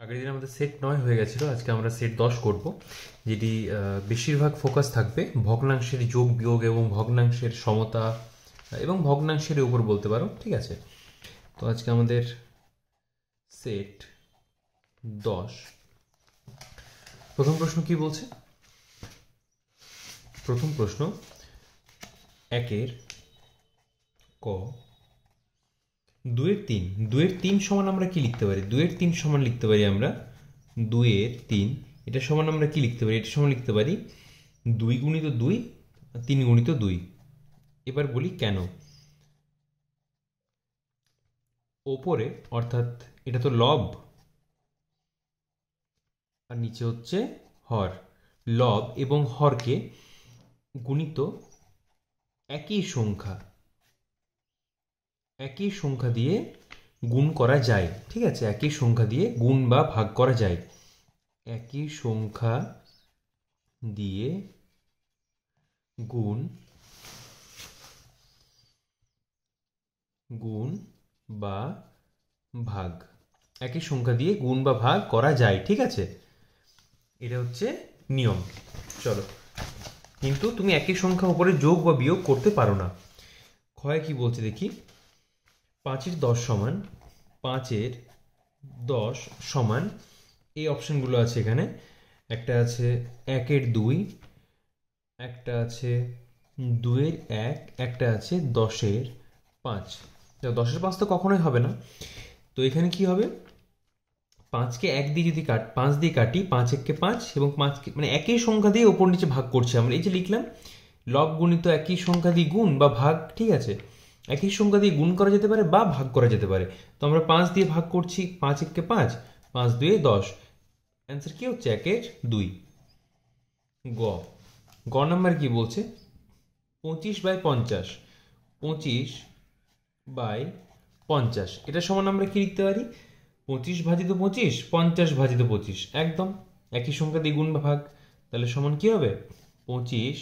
আগের দিন আমাদের সেট 9 হয়ে গেছিল, আজকে আমরা সেট 10 করব, যেটি বেশিরভাগ ফোকাস থাকবে ভগ্নাংশের যোগ বিয়োগ এবং ভগ্নাংশের সমতা এবং ভগ্নাংশের উপর বলতে পারো। ঠিক আছে, তো আজকে আমাদের সেট 10। প্রথম প্রশ্ন কি বলছে? প্রথম প্রশ্ন একের ক 2/3 সমান আমরা কি লিখতে পারি? 2/3 সমান লিখতে পারি আমরা 2/3। এটা সমান আমরা কি লিখতে পারি? এটা সমান লিখতে পারি 2 গুণিত 2, 3 গুণিত 2। এবার বলি কেন। ওপরে অর্থাৎ এটা তো লব আর নিচে হচ্ছে হর, লব এবং হরকে গুণিত একই সংখ্যা দিয়ে গুণ করা যায়। ঠিক আছে, একই সংখ্যা দিয়ে গুণ বা ভাগ করা যায়। একই সংখ্যা দিয়ে গুণ বা ভাগ, একই সংখ্যা দিয়ে গুণ বা ভাগ করা যায়। ঠিক আছে, এটা হচ্ছে নিয়ম। চলো, কিন্তু তুমি একই সংখ্যা উপরে যোগ বা বিয়োগ করতে পারো না। ক্ষয় কি বলছে দেখি। 5-এর 10 সমান, 5-এর 10 সমান এই অপশনগুলো আছে এখানে। একটা আছে 1-এর 2, একটা আছে 2-এর 1, একটা আছে 10-এর 5। 10-এর 5 তো কখনোই হবে না, তো এখানে কি হবে? 5কে 1 দিয়ে যদি 5 দিয়ে কাটি, 5 1 কে 5 এবং 5কে মানে একই সংখ্যা দিয়ে ওপর নিচে ভাগ করছি আমরা। এই যে লিখলাম লব গুণিত একই সংখ্যা দিয়ে গুণ বা ভাগ। ঠিক আছে, একই সংখ্যা দিয়ে গুণ করা যেতে পারে বা ভাগ করা যেতে পারে। তো আমরা 5 দিয়ে ভাগ করছি, 5 1 কে 5, 5 2 10। অ্যান্সার কি হচ্ছে 1-এর 2। গ গ নাম্বার কি বলছে? 25/50। 25/50 এটা সমান আমরা কি লিখতে পারি? 25 ভাজিত 25, 50 ভাজিত 25। একদম একই সংখ্যা দিয়ে গুণ বা ভাগ, তাহলে সমান কি হবে? 25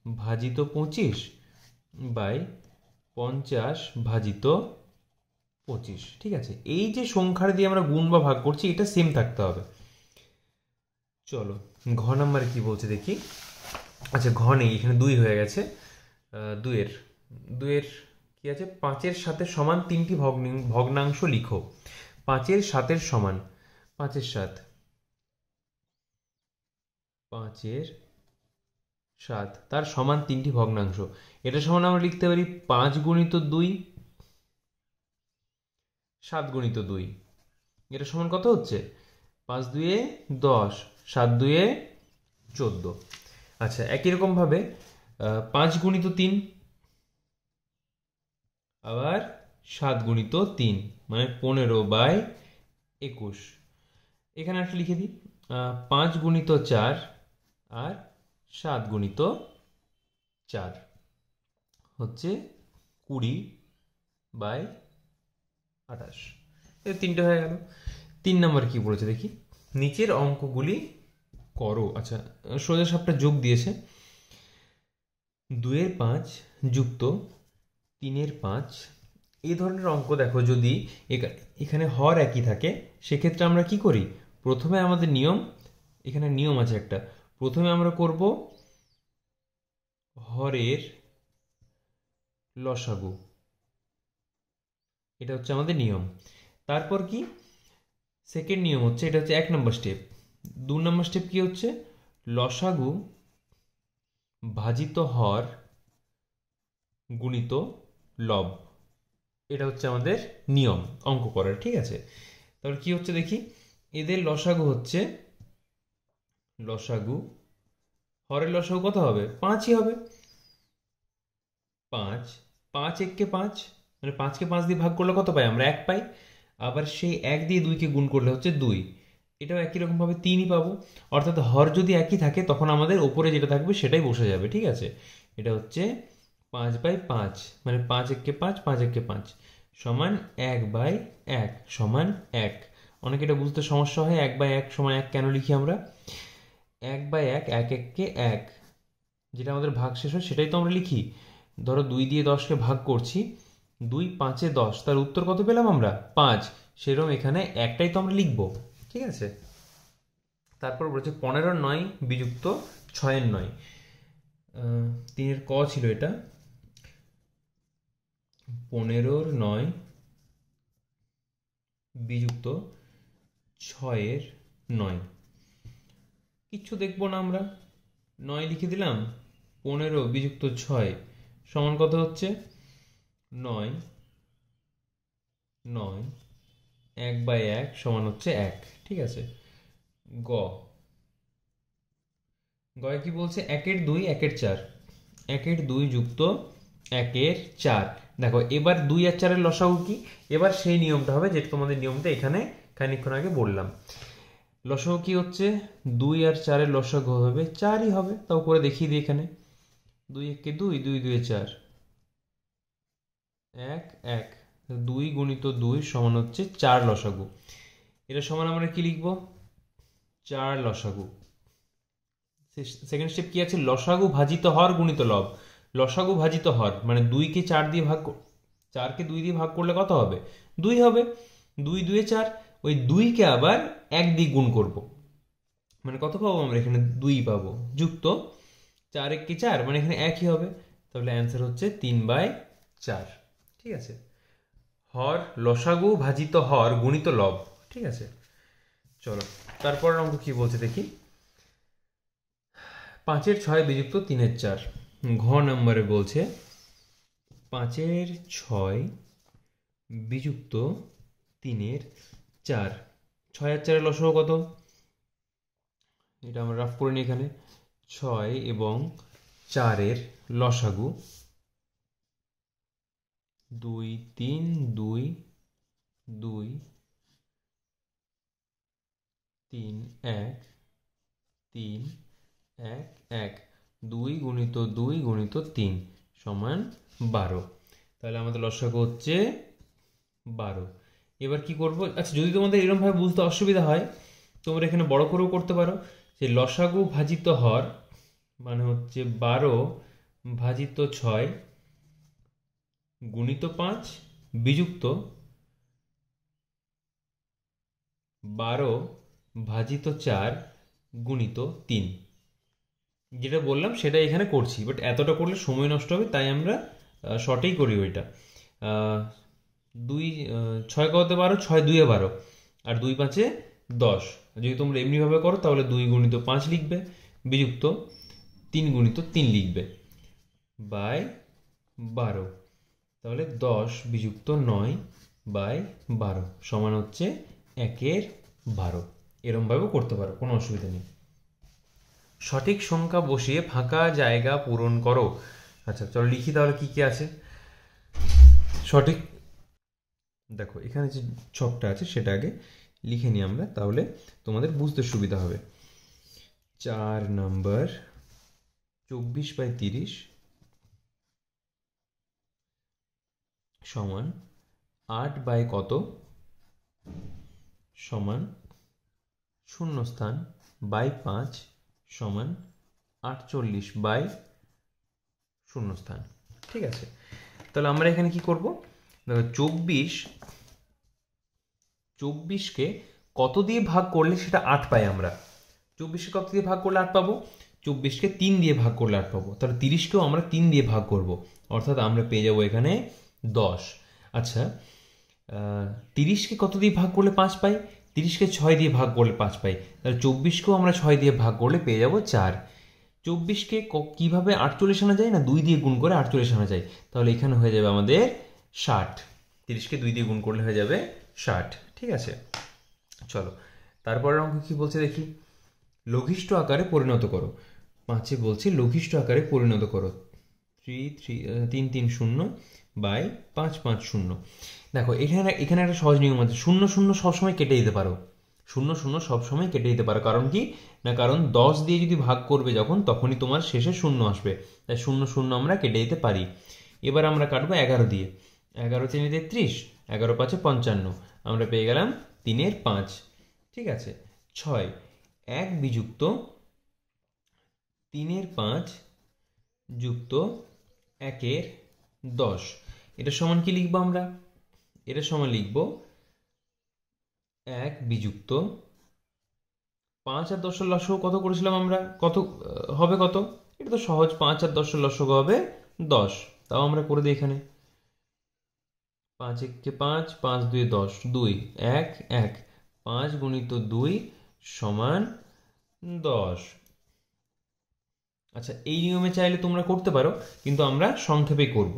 ভাজিত 25/50 ভাজিত 25। ঠিক আছে, এই যে সংখ্যাটা দিয়ে আমরা গুণ বা ভাগ করছি এটা সেম থাকতে হবে। চলো, ঘ নাম্বারে কি বলছে দেখি। আচ্ছা, ঘ নেই, এখানে 2 হয়ে গেছে। দুইয়ের কি আছে? 5-এর সাথে সমান 3টি ভগ্নাংশ লিখো। 5-এর সাথের সমান, 5-এর সাথ, 5-এর সাথ তার সমান 3টি ভগ্নাংশ। এটা সমান আমরা লিখতে পারি 5 গুণিত 2, 7 গুণিত 2। এটা সমান কত হচ্ছে? 5 2 10, 7 2 14। আচ্ছা, একই রকম ভাবে 5 গুণিত 3 আবার 7 গুণিত 3 মানে 15/21। এখানে একটা লিখে দিই 5 গুণিত 4 আর 7 গুণিত 4 হচ্ছে 20/28। এই 3টে হয়ে গেল। 3 নম্বর কি বলেছে দেখি। নিচের অঙ্কগুলি করো। আচ্ছা, সোজা সাপটা যোগ দিয়েছে। 2-এর 5 যুক্ত 3-এর 5, এই ধরনের অঙ্ক দেখো যদি এখানে হর একই থাকে সেক্ষেত্রে আমরা কি করি? প্রথমে আমাদের নিয়ম, এখানে নিয়ম আছে একটা, প্রথমে আমরা করব হরের লসাগু। এটা হচ্ছে আমাদের নিয়ম। তারপর কি সেকেন্ড নিয়ম হচ্ছে, এটা হচ্ছে 1 নম্বর স্টেপ। 2 নম্বর স্টেপ কি হচ্ছে? লসাগু ভাজিত হর গুণিত লব। এটা হচ্ছে আমাদের নিয়ম অঙ্ক করার। ঠিক আছে, তাহলে কি হচ্ছে দেখি। এদের লসাগু হচ্ছে, লসাগু হরের লসাগু কত হবে? 5ই হবে। 5 5 1 কে 5 মানে 5কে 5 দিয়ে ভাগ করলে কত পাই আমরা? 1 পাই। আবার সেই 1 দিয়ে 2কে গুণ করলে হচ্ছে 2। এটাও একই রকম ভাবে 3ই পাবো। অর্থাৎ হর যদি একই থাকে তখন আমাদের উপরে যেটা থাকবে সেটাই বসে যাবে। ঠিক আছে, এটা হচ্ছে 5/5 মানে 5 1 কে 5, 5 1 কে 5 সমান 1/1 সমান 1। অনেকে এটা বুঝতে সমস্যা হয় 1/1 সমান 1 কেন লিখি আমরা। 1/1 1 1 কে 1, যেটা আমাদের ভাগ শেষ হয় সেটাই তো আমরা লিখি। ধরো 2 দিয়ে 10কে ভাগ করছি, 2 5 10, তার উত্তর কত পেলাম আমরা? 5। সেরকম এখানে একটাই তো আমরা লিখবো। ঠিক আছে। তারপর বলছে 15-9 বিযুক্ত 6-9। 3 ক ছিল এটা। 15-9 বিযুক্ত 6-9। কিচ্ছু দেখবো না আমরা, 9 লিখে দিলাম। 15 বিযুক্ত 6 সমান কত হচ্ছে? 9 9 1/1 সমান হচ্ছে 1। ঠিক আছে। গ গয়ে কি বলছে? 1-2 1-4। 1-2 যুক্ত 1-4। দেখো এবার 2 আর 4-এর লসাগু কি? এবার সেই নিয়মটা হবে যেটা তোমাদের নিয়মটা এখানে খানিকক্ষণ আগে বললাম। লসাগু কি হচ্ছে? 2 আর 4-এর লসাগু হবে 4ই হবে। তাও করে দেখিয়ে দিই এখানে। 2 1 2, 2 2 4, 1 1। 2 গুণিত 2 সমান হচ্ছে 4 লসাগু। এটা সমান আমরা কি লিখবো? 4 লসাগু। সেকেন্ড স্টেপ কি আছে? লসাগু ভাজিত হর গুণিত লব। লসাগু ভাজিত হর মানে 2কে 4 দিয়ে ভাগ, 4কে 2 দিয়ে ভাগ করলে কত হবে? 2 হবে। 2 2 4। ওই 2কে আবার 1 দিয়ে গুণ করব, মানে কত পাবো আমরা এখানে? 2 পাবো। যুক্ত 4 1 4 মানে এখানে 1ই হবে। তাহলে অ্যান্সার হচ্ছে 3/4। ঠিক আছে। হর লসাগু ভাজিত হর গুণিত লব। ঠিক আছে। চলো তারপর অঙ্ক কি বলছে দেখি। 5-6 বিযুক্ত 3-4। ঘ নম্বরে বলছে 5-6 বিযুক্ত 3-4। 6 আর 4-এর লসাগু কত? এটা আমরা রাফ করে নিই এখানে। 6 এবং 4-এর লসাগু 2 3 2 2 3 1 3 1 1। 2 গুণিত 2 গুণিত 3 সমান 12। তাহলে আমাদের লসাগু হচ্ছে 12। এবার কি করব? আচ্ছা, যদি তোমাদের এরকম ভাবে বুঝতে অসুবিধা হয় তোমরা এখানে বড় করেও করতে পারো। যে লসাগু ভাজিত হর মানে হচ্ছে 12 ভাজিত 6 গুণিত 5 বিযুক্ত 12 ভাজিত 4 গুণিত 3। যেটা বললাম সেটা এখানে করছি, বাট এতটা করলে সময় নষ্ট হবে, তাই আমরা শর্টেই করি ওইটা। 2 6 কত 12, 6 2 12 আর 2 5 10। যদি তোমরা এমনিভাবে করো তাহলে 2 গুণিত 5 লিখবে বিযুক্ত 3 গুণিত 3 লিখবে বাই 12। তাহলে 10 বিযুক্ত 9/12 সমান হচ্ছে 1/12। এরমভাবেও করতে পারো, কোনো অসুবিধা নেই। সঠিক সংখ্যা বসিয়ে ফাঁকা জায়গা পূরণ করো। আচ্ছা চলো লিখি তাহলে কি কি আছে। সঠিক, দেখো এখানে যে ছকটা আছে সেটা আগে লিখে নিই আমরা, তাহলে তোমাদের বুঝতে সুবিধা হবে। 4 নম্বর 24/30 সমান 8 বাই কত সমান শূন্যস্থান বাই 5 সমান 48 বাই শূন্যস্থান। ঠিক আছে। তাহলে আমরা এখানে কি করব? দেখো 24কে কত দিয়ে ভাগ করলে সেটা 8 পাই আমরা। 24কে কত দিয়ে ভাগ করলে 8 পাবো? 24কে 3 দিয়ে ভাগ করলে 8 পাবো। তাহলে 30কেও আমরা 3 দিয়ে ভাগ করব, অর্থাৎ আমরা পেয়ে যাবো এখানে 10। আচ্ছা, 30কে কত দিয়ে ভাগ করলে 5 পাই? 30কে 6 দিয়ে ভাগ করলে 5 পাই। তাহলে 24কেও আমরা 6 দিয়ে ভাগ করলে পেয়ে যাবো 4। 24কে কিভাবে 48 আনা যায়? না, 2 দিয়ে গুণ করে 48 আনা যায়। তাহলে এখানে হয়ে যাবে আমাদের 60। 30কে 2 দিয়ে গুণ করলে হয়ে যাবে 60। ঠিক আছে। চলো তারপরের অঙ্ক কি বলছে দেখি। লঘিষ্ঠ আকারে পরিণত করো। 5 বলছে লঘিষ্ঠ আকারে পরিণত করো। 3 3 0 বাই 5 5 0। দেখো এখানে একটা সহজ নিয়ম আছে। 0 0 সবসময় কেটে দিতে পারো। 0 0 সবসময় কেটে দিতে পারো। কারণ কি না, কারণ 10 দিয়ে যদি ভাগ করবে যখন, তখনই তোমার শেষে 0 আসবে। তাই 0 0 আমরা কেটে দিতে পারি। এবার আমরা কাটবো 11 দিয়ে। 11 3 33, 11 5 55। আমরা পেয়ে গেলাম 3 5। ঠিক আছে। 6 1 বিযুক্ত 3 5 যুক্ত 1 10। এটা সমান কি লিখবো আমরা? এটা সমান লিখবো 1 বিযুক্ত 5 আর 10 এর লসাগু কত করেছিলাম আমরা, কত হবে কত? এটা তো সহজ, 5 আর 10 এর লসাগু হবে 10। তাও আমরা করে দিই এখানে, 5 একে 5, 5 2 10, 2 1 1, 5 গুণিত 2 সমান 10। আচ্ছা, এই নিয়মে চাইলে তোমরা করতে পারো, কিন্তু আমরা সংক্ষেপে করব।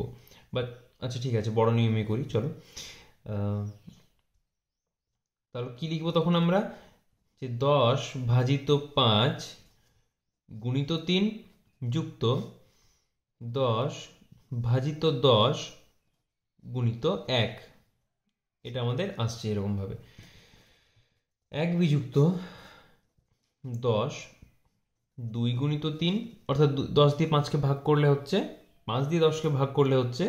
বাট আচ্ছা ঠিক আছে, বড় নিয়মে করি চলো। তাহলে কি লিখবো তখন আমরা, যে 10 ভাজিত 5 গুণিত 3 যুক্ত 10 ভাজিত 10 গুণিত 1। এটা আমাদের আসছে এরকমভাবে, 1 বিযুক্ত 10 2 গুণিত 3, অর্থাৎ 10 দিয়ে 5কে ভাগ করলে হচ্ছে, 5 দিয়ে 10কে ভাগ করলে হচ্ছে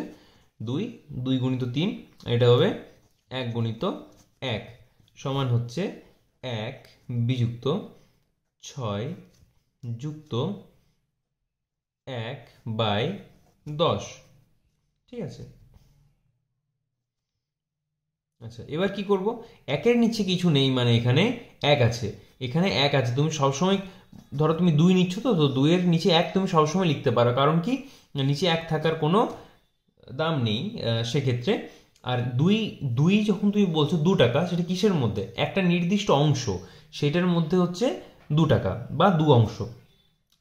2, 2 গুণিত 3, এটা হবে 1 গুণিত 1 সমান হচ্ছে 1 বিযুক্ত 6 যুক্ত 1/10। ঠিক আছে। আচ্ছা, এবার কি করব, একের নিচে কিছু নেই, মানে এখানে 1 আছে, এখানে 1 আছে। তুমি সবসময় ধরো তুমি 2 নিচ্ছ, তো 2 এর নিচে 1 তুমি সবসময় লিখতে পারো, কারণ কি নিচে 1 থাকার কোনো দাম নেই সেক্ষেত্রে। আর 2 2 যখন তুমি বলছো 2 টাকা, সেটা কিসের মধ্যে, একটা নির্দিষ্ট অংশ, সেটার মধ্যে হচ্ছে 2 টাকা বা 2 অংশ,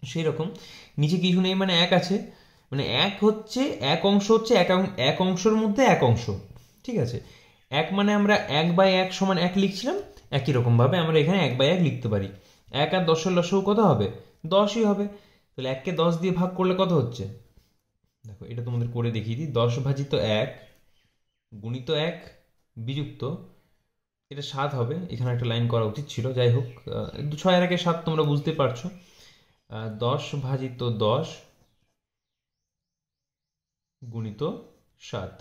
সেই রকম। নিচে কিছু নেই মানে 1 আছে, মানে 1 হচ্ছে 1 অংশ, হচ্ছে এক অংশের মধ্যে 1 অংশ। ঠিক আছে, 1 মানে আমরা 1/1 সমান 1 লিখছিলাম, একই রকম ভাবে আমরা এখানে 1/1 লিখতে পারি। 1 আর 10 এর লসাগু কত হবে, 10ই হবে। তাহলে 1 কে 10 দিয়ে ভাগ করলে কত হচ্ছে, দেখো এটা তোমাদের করে দেখিয়ে দিই, 10 ভাজিত 1 গুণিত 1 বিযুক্ত, এটা 7 হবে, এখানে একটা লাইন করা উচিত ছিল, যাই হোক 6 এর আগে 7 তোমরা বুঝতে পারছো। 10 ভাজিত 10 গুণিত 7,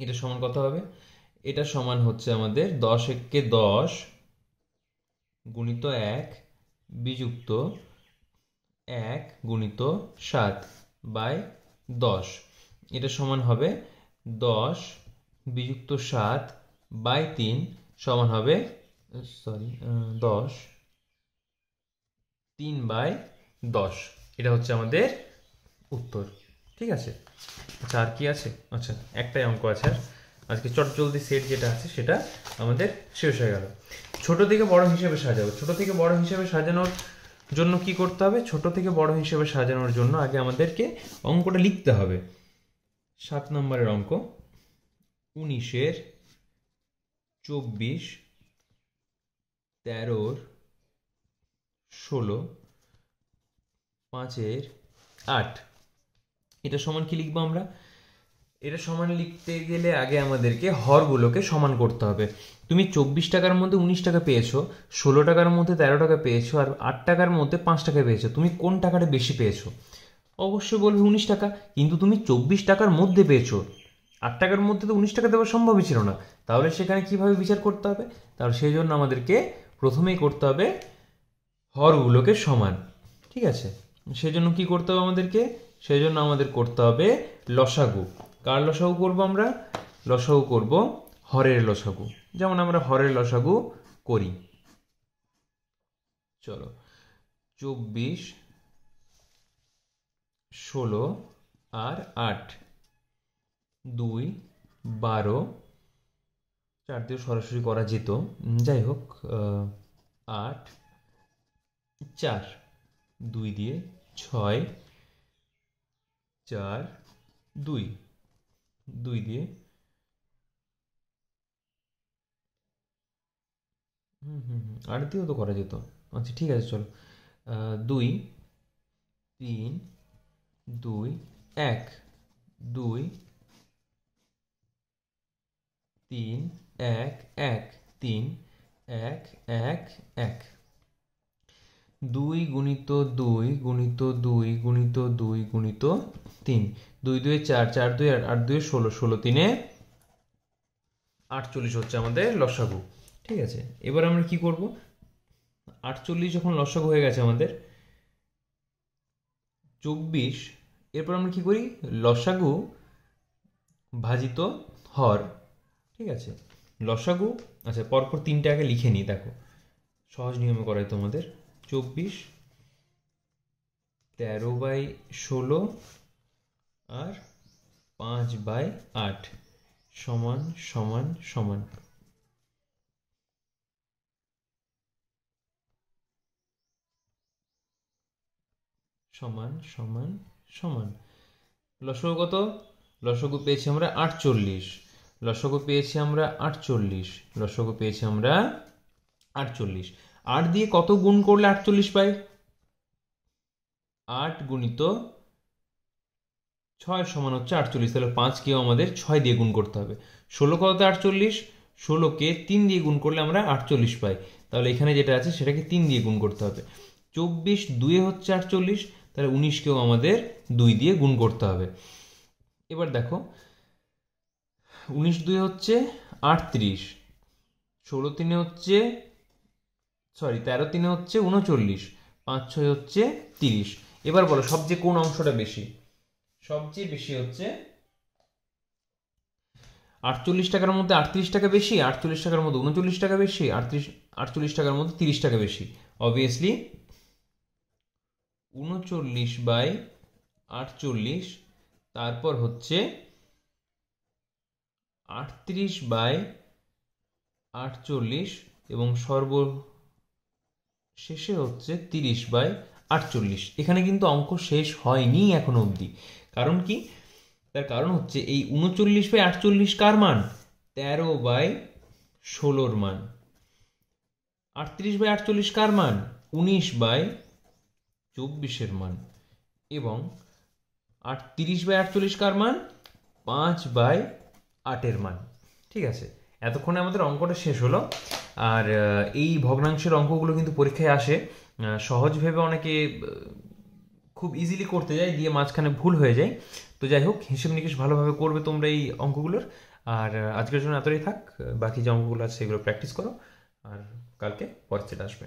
এটা সমান কত হবে, এটা সমান হচ্ছে আমাদের 10 একে 10 গুণিত 1 বিযুক্ত 1 গুণিত 7/10। এটা সমান হবে 10 বিযুক্ত 7/3 সমান হবে, সরি 10 3/10। এটা হচ্ছে আমাদের উত্তর। ঠিক আছে। আচ্ছা, আর কি আছে, আচ্ছা একটাই অঙ্ক আছে আর, আজকে চটজলদি সেট যেটা আছে সেটা আমাদের শেষ হয়ে গেল। ছোট থেকে বড় হিসেবে সাজাবো, ছোট থেকে বড় হিসেবে সাজানোর জন্য কি করতে হবে, ছোট থেকে বড় হিসেবে সাজানোর জন্য আগে আমাদেরকে অঙ্কটা লিখতে হবে। 7 নম্বরের অঙ্ক, 19-এর 24, 13-র 16, 5-এর 8। এটা সমান কি লিখবো আমরা, এটা সমান লিখতে গেলে আগে আমাদেরকে হরগুলোকে সমান করতে হবে। তুমি 24 টাকার মধ্যে 19 টাকা পেয়েছো, 16 টাকার মধ্যে 13 টাকা পেয়েছো, আর 8 টাকার মধ্যে 5 টাকা পেয়েছো, তুমি কোন টাকাটা বেশি পেয়েছো? অবশ্যই বলবে 19 টাকা, কিন্তু তুমি 24 টাকার মধ্যে পেয়েছো, 8 টাকার মধ্যে তো 19 টাকা দেওয়া সম্ভবই ছিল না। তাহলে সেখানে কিভাবে বিচার করতে হবে, তাহলে সেই জন্য আমাদেরকে প্রথমেই করতে হবে হরগুলোকে সমান। ঠিক আছে, সেই জন্য কি করতে হবে আমাদেরকে, সেই জন্য আমাদের করতে হবে লসাগু। কার লসাগু করব আমরা, লসাগু করব হরের লসাগু, যেমন আমরা হরের লসাগু করি। চলো, 24, 16 আর 8, 2 12, 4 দিয়ে সরাসরি করা যেত, যাই হোক 8, 4 2 দিয়ে 6, 4 2 2 দিয়ে আর দিয়েও তো করা যেত। আচ্ছা ঠিক আছে চলো, 2 3 2 1 2 3 1 1 3 1 1 1, 2 গুণিত 2 গুণিত 2 গুণিত 2 গুণিত 3, 2 2 4, 4 2 8 2 16, 16 3 48 হচ্ছে আমাদের লসাগু। ঠিক আছে, এবার আমরা কি করব, 48 যখন লসাগু হয়ে গেছে আমাদের 24, এরপর আমরা কি করি, লসাগু ভাজিত হর। ঠিক আছে, লসাগু, আচ্ছা পরপর 3টে আগে লিখে নিই, দেখো সহজ নিয়মে করাই তোমাদের। 24 13/16 আর 5/8 সমান সমান সমান সমান সমান সমান। লসগু কত? লসগু পেয়েছি আমরা 48। লসগু পেয়েছি আমরা 48। লসগু পেয়েছি আমরা 48। 8 দিয়ে কত গুণ করলে 48 পাই? 8 গুণিত 6 সমান হচ্ছে 48। তাহলে 5কেও আমাদের 6 দিয়ে গুণ করতে হবে। 16 কততে 48? 16কে 3 দিয়ে গুণ করলে আমরা 48 পাই। তাহলে এখানে যেটা আছে সেটাকে 3 দিয়ে গুণ করতে হবে। 24 2 হচ্ছে 48, তাহলে 19কেও আমাদের 2 দিয়ে গুণ করতে হবে। এবার দেখো 19 2 হচ্ছে 38, 16 3 হচ্ছে 13 3 হচ্ছে 39, 5 6 হচ্ছে 30। এবার বলো সবচেয়ে কোন অংশটা বেশি? সবচেয়ে বেশি হচ্ছে 48 টাকার মধ্যে 38 টাকা বেশি, 48 টাকার মধ্যে 39 টাকা বেশি, 48 টাকার মধ্যে 30 টাকা বেশি। অবভিয়াসলি 39/48, তারপর হচ্ছে 38/48 এবং সর্বশেষে হচ্ছে 30/48। এখানে কিন্তু অঙ্ক শেষ হয়নি এখনো অবধি। কারণ কি? তার কারণ হচ্ছে এই 39/48 কার মান? 13/16 মান। 38/48 কার মান? 19/24 মান। এবং 30/48 কার মান? 5/8 মান। ঠিক আছে, এতক্ষণে আমাদের অঙ্কটা শেষ হলো। আর এই ভগ্নাংশের অঙ্কগুলো কিন্তু পরীক্ষায় আসে। সহজ ভেবে অনেকে খুব ইজিলি করতে যায়, দিয়ে মাঝখানে ভুল হয়ে যায়। তো যাই হোক, হিসেব নিকেশ ভালোভাবে করবে তোমরা এই অঙ্কগুলোর। আর আজকের জন্য এতটাই থাক। বাকি যে অঙ্কগুলো আছে সেগুলো প্র্যাকটিস করো, আর কালকে পরের সেট আসবে।